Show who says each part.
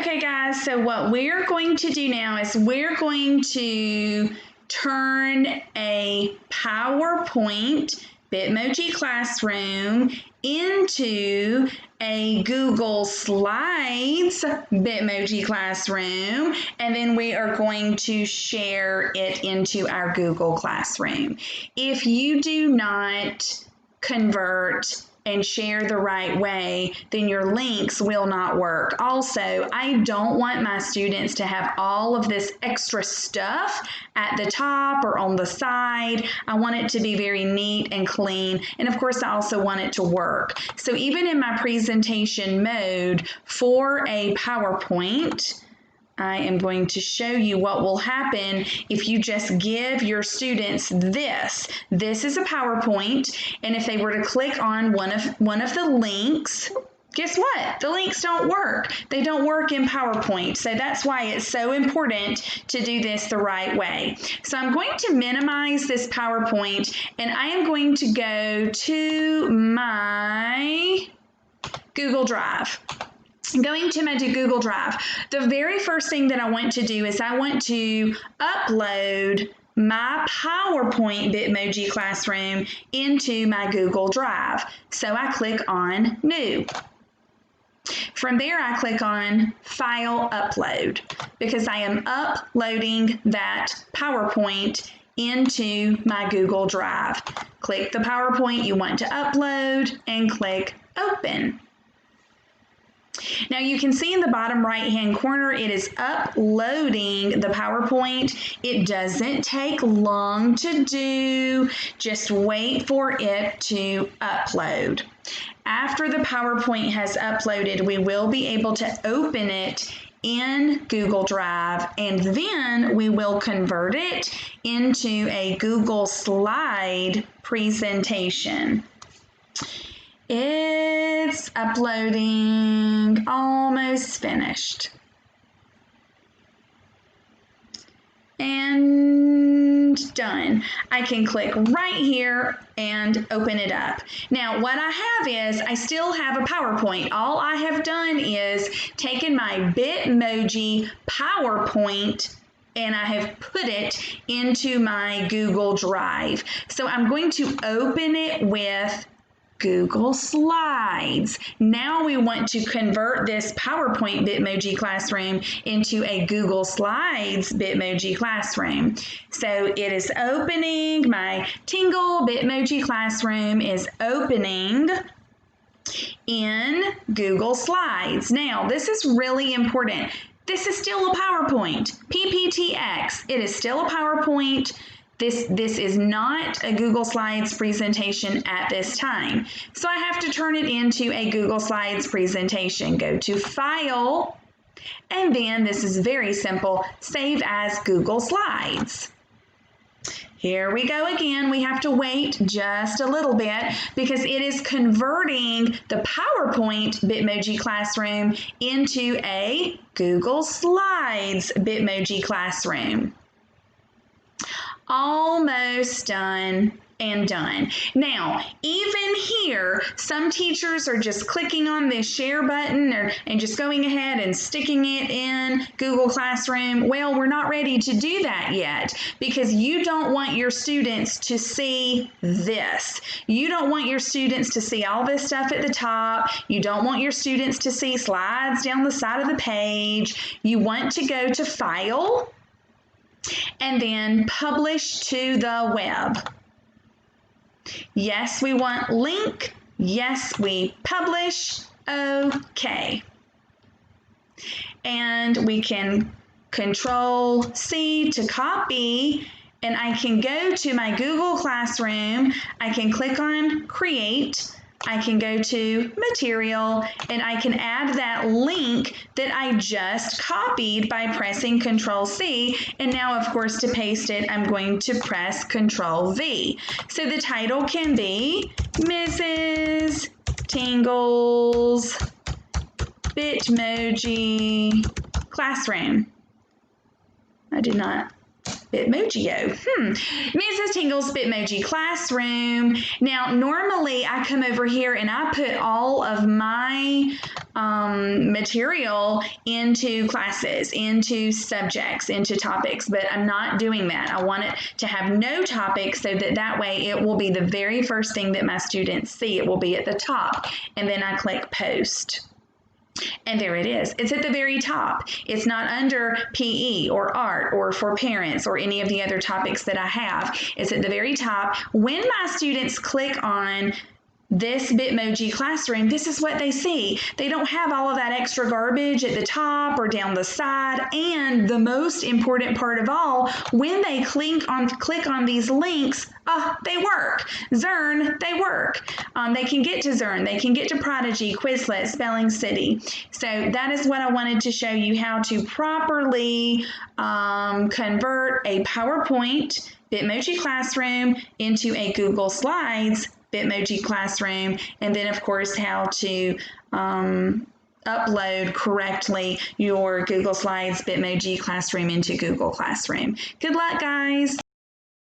Speaker 1: Okay guys, so what we're going to do now is we're going to turn a PowerPoint Bitmoji classroom into a Google Slides Bitmoji classroom, and then we are going to share it into our Google Classroom. If you do not convert and share the right way, then your links will not work. Also, I don't want my students to have all of this extra stuff at the top or on the side. I want it to be very neat and clean. And of course, I also want it to work. So even in my presentation mode for a PowerPoint, I am going to show you what will happen if you just give your students this. This is a PowerPoint, and if they were to click on one of the links, guess what? The links don't work. They don't work in PowerPoint, so that's why it's so important to do this the right way. So I'm going to minimize this PowerPoint, and I am going to go to my Google Drive. Going to my Google Drive, the very first thing that I want to do is I want to upload my PowerPoint Bitmoji classroom into my Google Drive. So I click on New. From there, I click on File Upload because I am uploading that PowerPoint into my Google Drive. Click the PowerPoint you want to upload and click Open. Now you can see in the bottom right hand corner it is uploading the PowerPoint. It doesn't take long to do. Just wait for it to upload. After the PowerPoint has uploaded, we will be able to open it in Google Drive, and then we will convert it into a Google Slide presentation. It's uploading, almost finished. And done. I can click right here and open it up. Now what I have is I still have a PowerPoint. All I have done is taken my Bitmoji PowerPoint and I have put it into my Google Drive. So I'm going to open it with Google Slides. Now we want to convert this PowerPoint Bitmoji classroom into a Google Slides Bitmoji classroom. So it is opening, my Tingle Bitmoji classroom is opening in Google Slides. Now this is really important. This is still a PowerPoint, PPTX. It is still a PowerPoint. This is not a Google Slides presentation at this time. So I have to turn it into a Google Slides presentation. Go to File, and then this is very simple, Save as Google Slides. Here we go again. We have to wait just a little bit because it is converting the PowerPoint Bitmoji classroom into a Google Slides Bitmoji classroom. Almost done and done. Now, even here, some teachers are just clicking on this share button and just going ahead and sticking it in Google Classroom. Well, we're not ready to do that yet because you don't want your students to see this. You don't want your students to see all this stuff at the top. You don't want your students to see slides down the side of the page. You want to go to File, and then publish to the web. Yes, we want link. Yes, we publish. Okay. And we can Control C to copy, and I can go to my Google Classroom. I can click on Create. I can go to Material, and I can add that link that I just copied by pressing Control C. And now, of course, to paste it, I'm going to press Control V. So the title can be Mrs. Tingle's Bitmoji Classroom. I did not Bitmojio. Mrs. Tingle's Bitmoji classroom. Now, normally I come over here and I put all of my material into classes, into subjects, into topics, but I'm not doing that. I want it to have no topics so that way it will be the very first thing that my students see. It will be at the top, and then I click post. And there it is. It's at the very top. It's not under PE or art or for parents or any of the other topics that I have. It's at the very top. When my students click on this Bitmoji classroom, this is what they see. They don't have all of that extra garbage at the top or down the side. And the most important part of all, when they click on these links, they work. Zern, they work. They can get to Zern. They can get to Prodigy, Quizlet, Spelling City. So that is what I wanted to show you, how to properly convert a PowerPoint Bitmoji classroom into a Google Slides Bitmoji classroom, and then of course how to upload correctly your Google Slides Bitmoji classroom into Google Classroom. Good luck, guys.